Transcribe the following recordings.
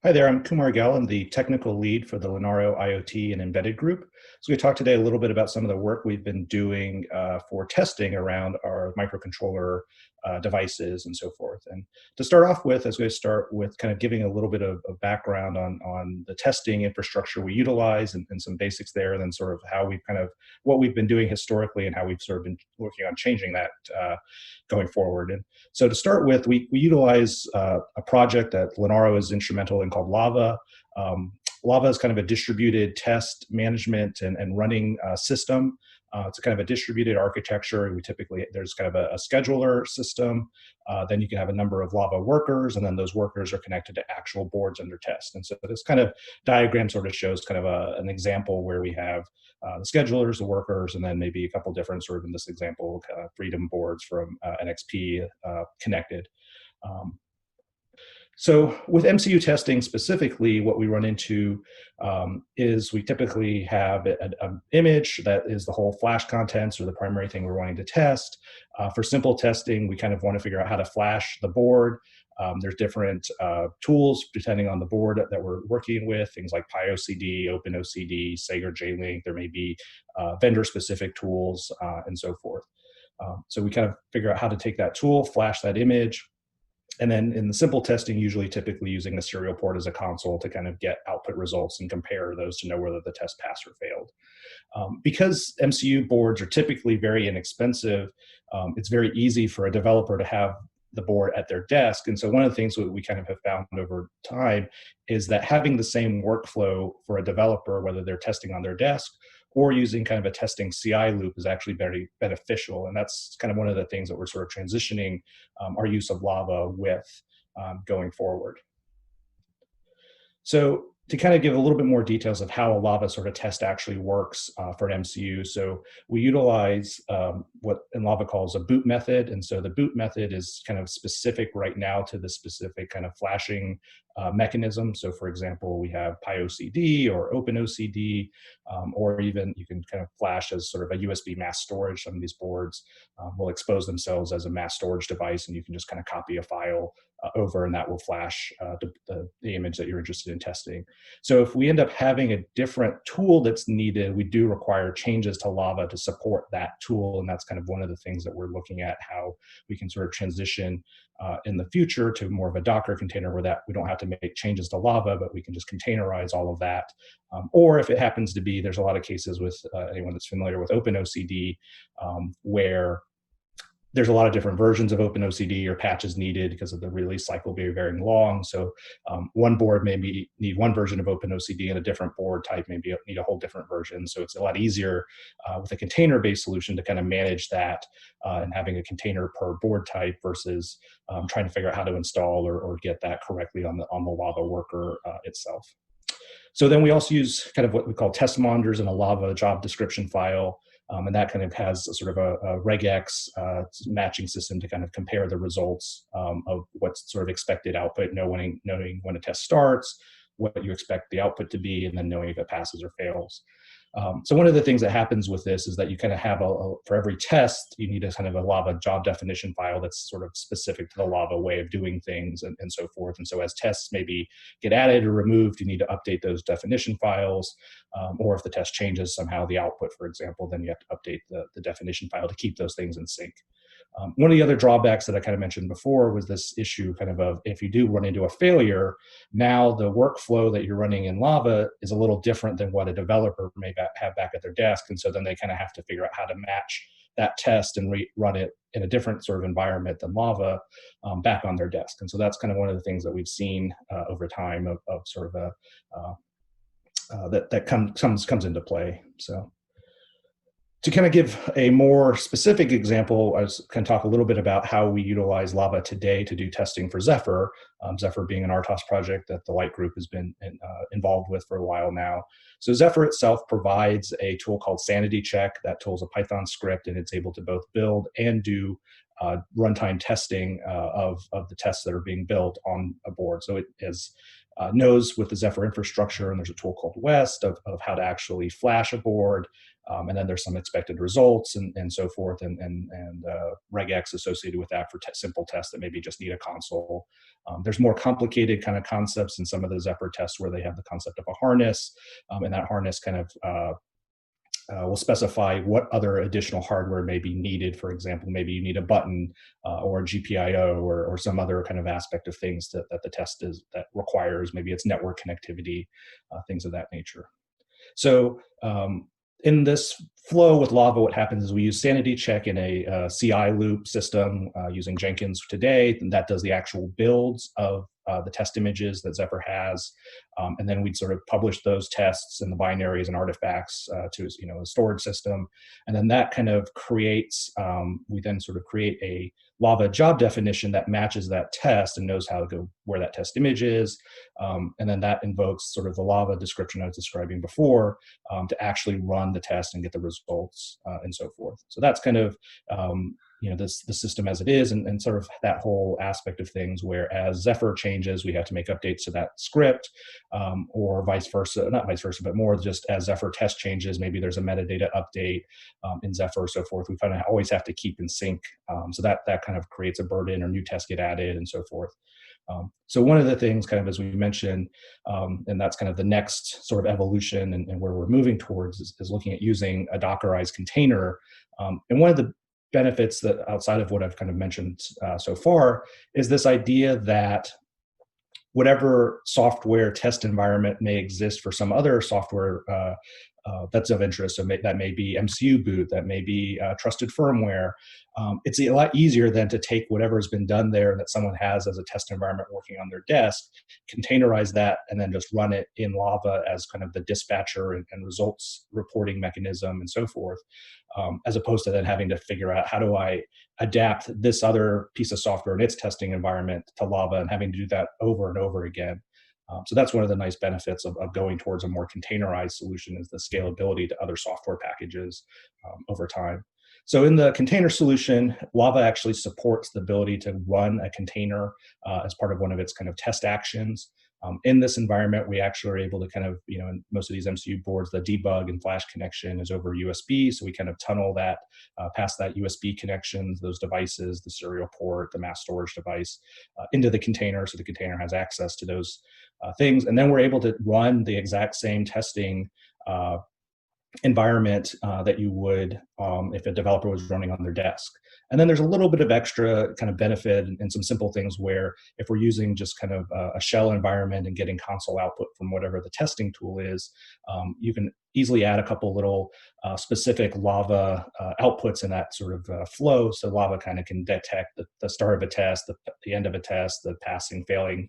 Hi there, I'm Kumar Gal. I'm the technical lead for the Lenaro IoT and Embedded Group. So we talked today a little bit about some of the work we've been doing for testing around our microcontroller devices and so forth. And to start off with, I was going to start with kind of giving a little bit of background on the testing infrastructure we utilize and some basics there, and then sort of how we've kind of, what we've been doing historically and how we've sort of been working on changing that going forward. And so to start with, we utilize a project that Lenaro is instrumental in called Lava. Lava is kind of a distributed test management and running system. It's a kind of a distributed architecture. There's kind of a scheduler system. Then you can have a number of Lava workers, and then those workers are connected to actual boards under test. And so this kind of diagram sort of shows kind of an example where we have the schedulers, the workers, and then maybe a couple different, sort of in this example, Freedom boards from NXP connected. So with MCU testing specifically, what we run into is we typically have an image that is the whole flash contents or the primary thing we're wanting to test. For simple testing, we kind of want to figure out how to flash the board. There's different tools depending on the board that we're working with, things like PyOCD, OpenOCD, Sager J-Link. There may be vendor-specific tools and so forth. So we kind of figure out how to take that tool, flash that image, and then in the simple testing, typically using the serial port as a console to kind of get output results and compare those to know whether the test passed or failed. Because MCU boards are typically very inexpensive, it's very easy for a developer to have the board at their desk. And so one of the things that we kind of have found over time is that having the same workflow for a developer, whether they're testing on their desk or using kind of a testing CI loop, is actually very beneficial. And that's kind of one of the things that we're sort of transitioning our use of Lava with going forward. So to kind of give a little bit more details of how a Lava sort of test actually works for an MCU. So we utilize what in Lava calls a boot method. And so the boot method is kind of specific right now to the specific kind of flashing mechanism. So for example, we have PyOCD or OpenOCD, or even you can kind of flash as sort of a USB mass storage. Some of these boards will expose themselves as a mass storage device, and you can just kind of copy a file over, and that will flash the image that you're interested in testing. So if we end up having a different tool that's needed, we do require changes to Lava to support that tool. And that's kind of one of the things that we're looking at, how we can sort of transition in the future to more of a Docker container where that we don't have to make changes to Lava, but we can just containerize all of that. Or if it happens to be, there's a lot of cases with anyone that's familiar with OpenOCD where there's a lot of different versions of OpenOCD or patches needed because of the release cycle being very long. So one board may need one version of OpenOCD, and a different board type maybe need a whole different version. So it's a lot easier with a container-based solution to kind of manage that and having a container per board type versus trying to figure out how to install or get that correctly on the Lava worker itself. So then we also use kind of what we call test monitors in a Lava job description file. And that kind of has a sort of a regex matching system to kind of compare the results of what's sort of expected output, knowing when a test starts, what you expect the output to be, and then knowing if it passes or fails. So one of the things that happens with this is that you kind of have for every test, you need a kind of a Lava job definition file that's sort of specific to the Lava way of doing things and so forth. And so as tests maybe get added or removed, you need to update those definition files. Or if the test changes somehow the output, for example, then you have to update the definition file to keep those things in sync. One of the other drawbacks that I kind of mentioned before was this issue kind of if you do run into a failure, now the workflow that you're running in Lava is a little different than what a developer may have back at their desk. And so then they kind of have to figure out how to match that test and run it in a different sort of environment than Lava back on their desk. And so that's kind of one of the things that we've seen over time of sort of that comes into play. So to kind of give a more specific example, I can talk a little bit about how we utilize Lava today to do testing for Zephyr, Zephyr being an RTOS project that the LITE group has been involved with for a while now. So Zephyr itself provides a tool called Sanity Check. That tool is a Python script, and it's able to both build and do runtime testing of the tests that are being built on a board. So it knows with the Zephyr infrastructure, and there's a tool called West of how to actually flash a board, And then there's some expected results and so forth, and regex associated with that for simple tests that maybe just need a console. There's more complicated kind of concepts in some of the Zephyr tests where they have the concept of a harness, and that harness kind of will specify what other additional hardware may be needed. For example, maybe you need a button or a GPIO or some other kind of aspect of things that the test that requires. Maybe it's network connectivity, things of that nature. So in this flow with Lava, what happens is we use sanity check in a CI loop system using Jenkins today, and that does the actual builds of the test images that Zephyr has, and then we'd sort of publish those tests and the binaries and artifacts to a storage system, and then that kind of creates. We then sort of create a Lava job definition that matches that test and knows how to go where that test image is, and then that invokes sort of the Lava description I was describing before to actually run the test and get the results and so forth. So that's kind of the system as it is, and sort of that whole aspect of things, where as Zephyr changes, we have to make updates to that script, or vice versa, not vice versa, but more just as Zephyr test changes, maybe there's a metadata update in Zephyr, so forth. We kind of always have to keep in sync. So that kind of creates a burden, or new tests get added and so forth. So one of the things, kind of as we mentioned, and that's kind of the next sort of evolution and where we're moving towards is looking at using a Dockerized container. And one of the benefits that outside of what I've kind of mentioned so far is this idea that whatever software test environment may exist for some other software that's of interest, so that may be MCUboot, that may be trusted firmware. It's a lot easier than to take whatever has been done there that someone has as a test environment working on their desk, containerize that, and then just run it in Lava as kind of the dispatcher and results reporting mechanism and so forth, as opposed to then having to figure out how do I adapt this other piece of software in its testing environment to Lava and having to do that over and over again. So that's one of the nice benefits of going towards a more containerized solution, is the scalability to other software packages over time. So in the container solution, Lava actually supports the ability to run a container as part of one of its kind of test actions. In this environment, we actually are able to kind of, in most of these MCU boards, the debug and flash connection is over USB. So we kind of tunnel that past that USB connections, those devices, the serial port, the mass storage device, into the container. So the container has access to those things. And then we're able to run the exact same testing environment that you would if a developer was running on their desk. And then there's a little bit of extra kind of benefit and some simple things where if we're using just kind of a shell environment and getting console output from whatever the testing tool is, you can easily add a couple little specific Lava outputs in that sort of flow. So Lava kind of can detect the start of a test, the end of a test, the passing, failing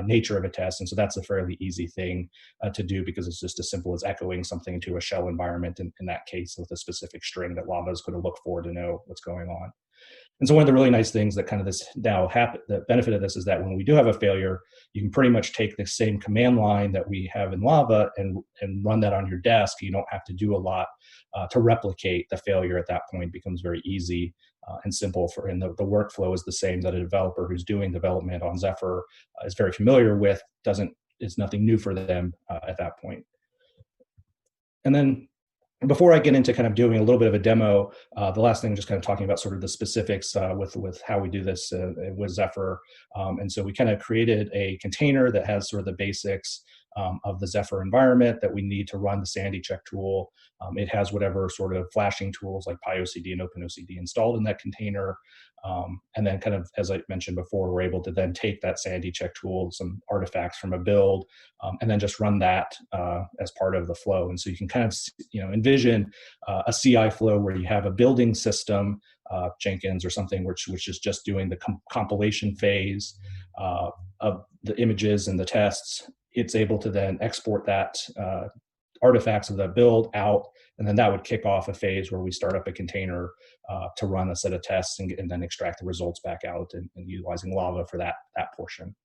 nature of a test. And so that's a fairly easy thing to do, because it's just as simple as echoing something to a shell environment in that case with a specific string that Lava is going to look for to know what's going on. And so one of the really nice things that kind of this now happen, the benefit of this is that when we do have a failure, you can pretty much take the same command line that we have in Lava and run that on your desk. You don't have to do a lot to replicate the failure. At that point, it becomes very easy and simple and the workflow is the same that a developer who's doing development on Zephyr is very familiar with. It's nothing new for them at that point. And then before I get into kind of doing a little bit of a demo, the last thing, just kind of talking about sort of the specifics with how we do this with Zephyr. And so we kind of created a container that has sort of the basics of the Zephyr environment that we need to run the sanity check tool. It has whatever sort of flashing tools like PyOCD and OpenOCD installed in that container. And then kind of, as I mentioned before, we're able to then take that sanity check tool, some artifacts from a build, and then just run that as part of the flow. And so you can kind of, envision a CI flow where you have a building system, Jenkins or something, which is just doing the compilation phase of the images and the tests. It's able to then export that artifacts of that build out, and then that would kick off a phase where we start up a container to run a set of tests and then extract the results back out and utilizing Lava for that portion.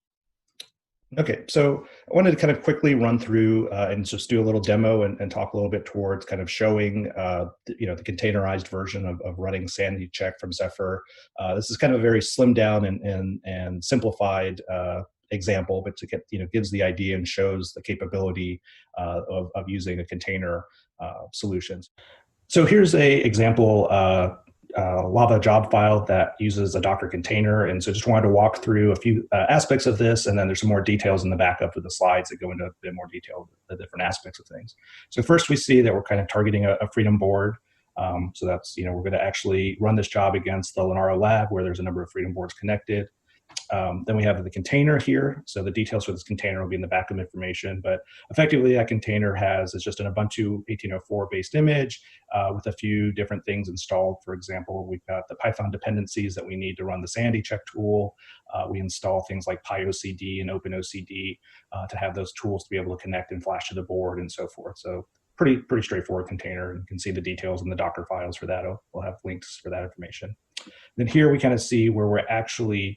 Okay, so I wanted to kind of quickly run through and just do a little demo and talk a little bit towards kind of showing the containerized version of running sanity check from Zephyr. This is kind of a very slimmed down and simplified example, but to get gives the idea and shows the capability of using a container solutions. So here's a example Lava job file that uses a Docker container. And so just wanted to walk through a few aspects of this, and then there's some more details in the backup of the slides that go into a bit more detail, the different aspects of things. So first we see that we're kind of targeting a Freedom board. So that's, we're going to actually run this job against the Lenaro lab where there's a number of Freedom boards connected. Then we have the container here. So the details for this container will be in the backup information, but effectively that container is just an Ubuntu 1804 based image with a few different things installed. For example, we've got the Python dependencies that we need to run the sanity check tool. We install things like PyOCD and OpenOCD to have those tools to be able to connect and flash to the board and so forth. So pretty straightforward container. You can see the details in the Docker files for that. We'll have links for that information. Then here we kind of see where we're actually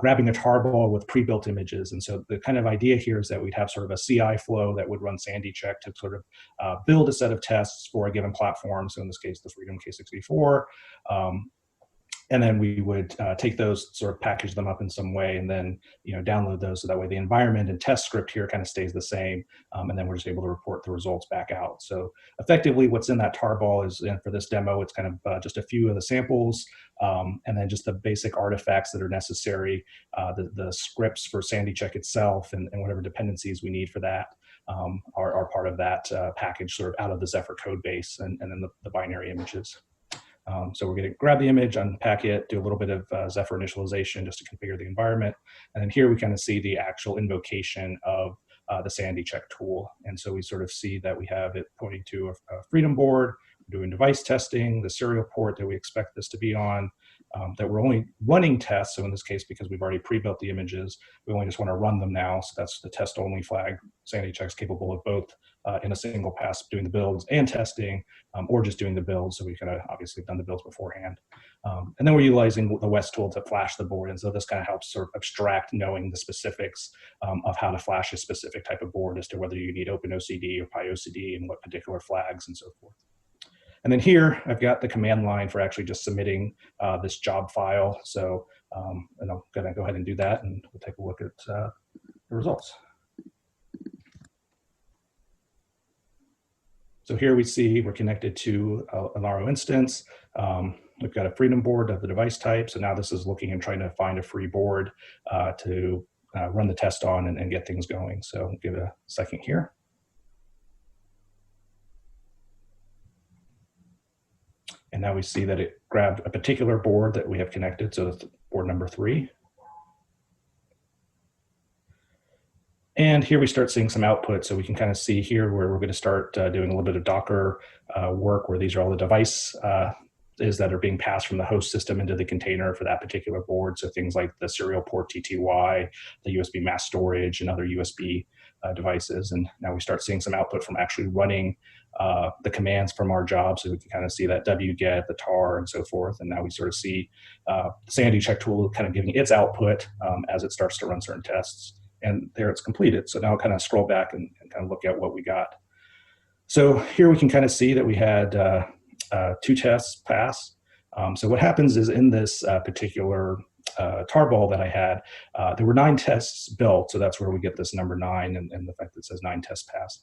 grabbing a tarball with pre-built images. And so the kind of idea here is that we'd have sort of a CI flow that would run sanity check to sort of build a set of tests for a given platform. So in this case, the Freedom K64. And then we would take those, sort of package them up in some way, and then download those so that way the environment and test script here kind of stays the same, and then we're just able to report the results back out. So effectively, what's in that tarball is, and for this demo, it's kind of just a few of the samples, and then just the basic artifacts that are necessary, the scripts for sanity check itself, and whatever dependencies we need for that are part of that package, sort of out of the Zephyr code base, and then the binary images. So we're going to grab the image, unpack it, do a little bit of Zephyr initialization just to configure the environment. And then here we kind of see the actual invocation of the sanity check tool. And so we sort of see that we have it pointing to a Freedom board, we're doing device testing, the serial port that we expect this to be on, that we're only running tests. So in this case, because we've already pre-built the images, we only just want to run them now. So that's the test only flag. Sanity check's capable of both in a single pass doing the builds and testing, or just doing the builds. So we could have obviously done the builds beforehand. And then we're utilizing the West tool to flash the board. And so this kind of helps sort of abstract knowing the specifics of how to flash a specific type of board as to whether you need OpenOCD or PyOCD and what particular flags and so forth. And then here, I've got the command line for actually just submitting this job file. So and I'm going to go ahead and do that, and we'll take a look at the results. So here we see we're connected to a Lenaro instance. We've got a Freedom board of the device type. So now this is looking and trying to find a free board to run the test on and get things going. So give it a second here. And now we see that it grabbed a particular board that we have connected. So that's board number 3. And here we start seeing some output. So we can kind of see here where we're going to start doing a little bit of Docker work, where these are all the device that are being passed from the host system into the container for that particular board. So things like the serial port TTY, the USB mass storage, and other USB devices. And now we start seeing some output from actually running the commands from our job. So we can kind of see that wget, the tar, and so forth. And now we sort of see the sanity check tool kind of giving its output as it starts to run certain tests. And there it's completed. So now I'll kind of scroll back and kind of look at what we got. So here we can kind of see that we had 2 tests pass. So what happens is in this particular tarball that I had, there were 9 tests built. So that's where we get this number 9 and the fact that it says 9 tests pass.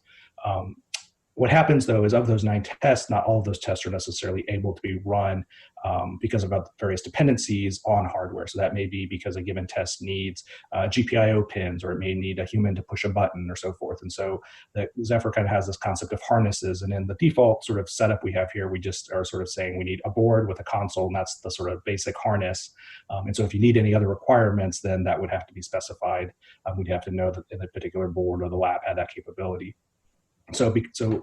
What happens, though, is of those 9 tests, not all of those tests are necessarily able to be run because of various dependencies on hardware. So that may be because a given test needs GPIO pins, or it may need a human to push a button or so forth. And so the Zephyr kind of has this concept of harnesses. And in the default sort of setup we have here, we just are sort of saying we need a board with a console, and that's the sort of basic harness. And so if you need any other requirements, then that would have to be specified. We'd have to know that in a particular board or the lab had that capability. So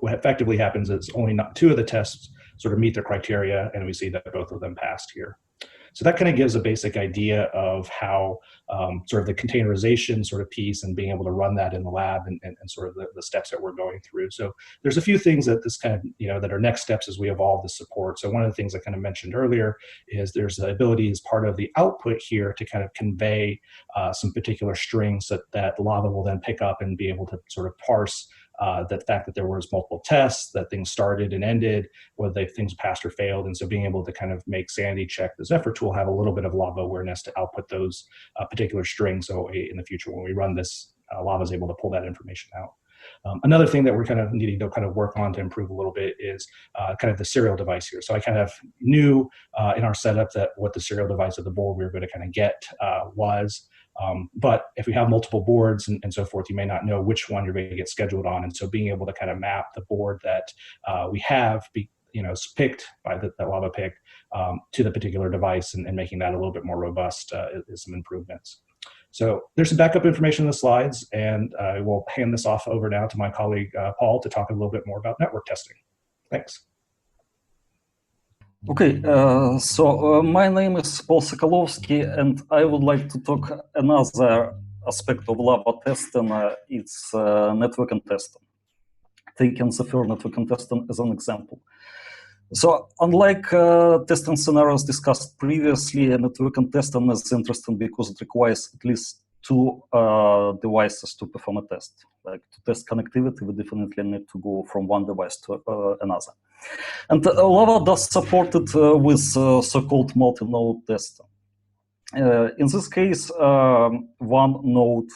what effectively happens is only 2 of the tests sort of meet the criteria, and we see that both of them passed here. So that kind of gives a basic idea of how sort of the containerization sort of piece and being able to run that in the lab and sort of the steps that we're going through. So there's a few things that this kind of, that are next steps as we evolve the support. So one of the things I kind of mentioned earlier is there's the ability as part of the output here to kind of convey some particular strings that Lava will then pick up and be able to sort of parse the fact that there was multiple tests, that things started and ended, whether things passed or failed. And so being able to kind of make sanity check the Zephyr tool have a little bit of Lava awareness to output those particular strings. So in the future, when we run this, Lava is able to pull that information out. Another thing that we're kind of needing to kind of work on to improve a little bit is kind of the serial device here. So I kind of knew in our setup that what the serial device of the board we were going to kind of get was. But if we have multiple boards and so forth, you may not know which one you're going to get scheduled on. And so being able to kind of map the board that we have, picked by that Lava picked to the particular device and making that a little bit more robust is some improvements. So there's some backup information in the slides, and I will hand this off over now to my colleague, Paul, to talk a little bit more about network testing. Thanks. Okay, my name is Paul Sokolovsky, and I would like to talk another aspect of Lava testing. It's networking testing. Taking Zephyr networking testing as an example. So unlike testing scenarios discussed previously, networking testing is interesting because it requires at least two devices to perform a test. Like to test connectivity, we definitely need to go from one device to another. And Lava does support it with so-called multi-node testing. In this case, one node,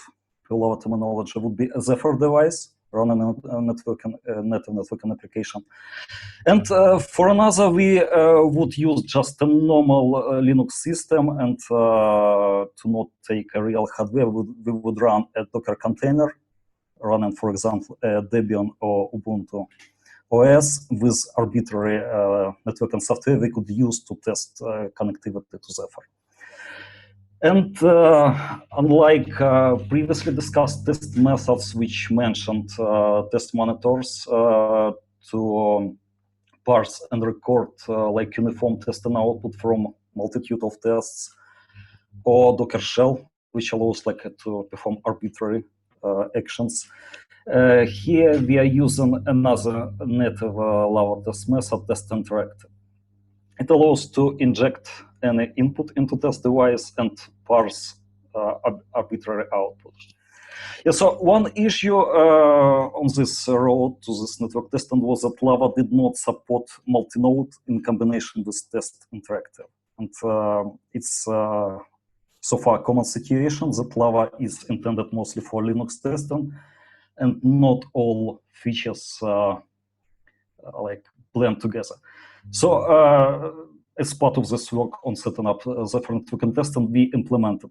per Lava terminology, would be a Zephyr device running a native networking application. And for another, we would use just a normal Linux system, and to not take a real hardware, we would run a Docker container running, for example, a Debian or Ubuntu OS with arbitrary networking software we could use to test connectivity to Zephyr. And unlike previously discussed test methods, which mentioned test monitors to parse and record like uniform testing output from multitude of tests, or Docker shell, which allows like to perform arbitrary actions. Here we are using another native Lava test method, test interactive. It allows to inject any input into test device and parse arbitrary output. Yeah, so one issue on this road to this network testing was that Lava did not support multi-node in combination with test interactive. And it's so far a common situation that Lava is intended mostly for Linux testing, and not all features like blend together. So as part of this work on setting up Zephyr networking testing, we implemented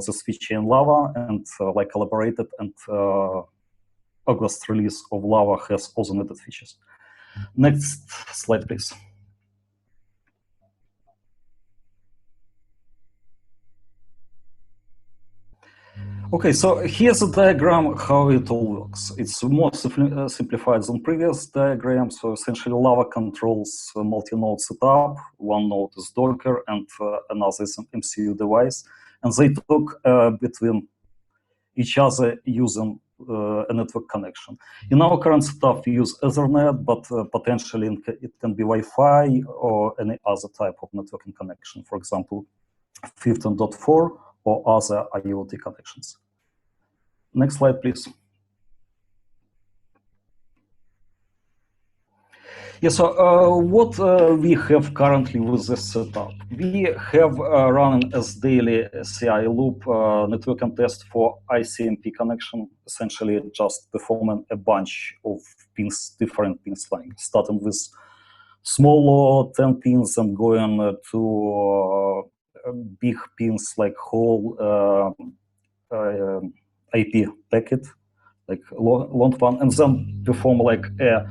this feature in Lava and like collaborated, and August release of Lava has also needed features. Next slide, please. Okay, so here's a diagram how it all works. It's more simplified than previous diagrams. So essentially, Lava controls multi-node setup. One node is Docker, and another is an MCU device, and they talk between each other using a network connection. In our current setup, we use Ethernet, but potentially it can be Wi-Fi or any other type of networking connection. For example, 15.4 or other IoT connections. Next slide, please. Yeah, so what we have currently with this setup? We have running as daily CI loop networking test for ICMP connection, essentially just performing a bunch of pins, different pins, like starting with smaller 10 pins and going to big pins like whole IP packet, like long one, and then perform like a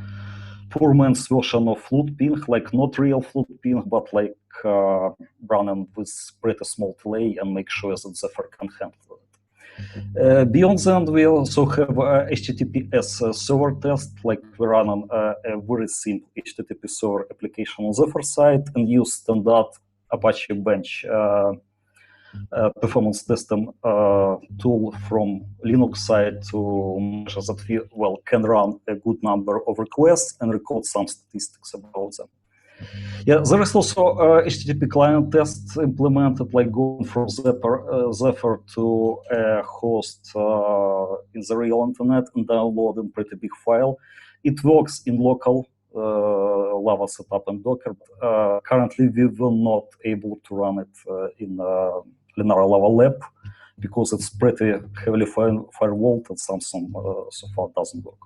poor man's version of float ping, like not real float ping, but like running with pretty small delay and make sure that Zephyr can handle it. Beyond that, we also have HTTPS server test, like we run on a very simple HTTP server application on Zephyr side and use standard Apache Bench performance testing tool from Linux side to measure that we can run a good number of requests and record some statistics about them. Yeah, there is also HTTP client test implemented, like going from Zephyr to a host in the real internet and downloading pretty big file. It works in local Lava setup and Docker. Currently, we were not able to run it in Linear Lava Lab because it's pretty heavily firewalled and something so far doesn't work.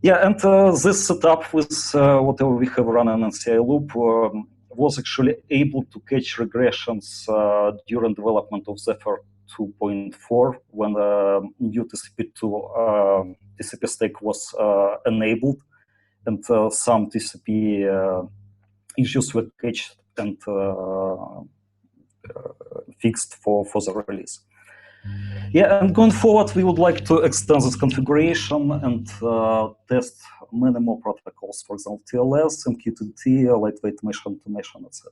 Yeah, and this setup with whatever we have running in CI loop was actually able to catch regressions during development of Zephyr 2.4 when new TCP2 TCP stack was enabled, and some TCP issues were catched and fixed for the release. Yeah, and going forward, we would like to extend this configuration and test many more protocols, for example, TLS, MQTT, lightweight mesh automation, etc.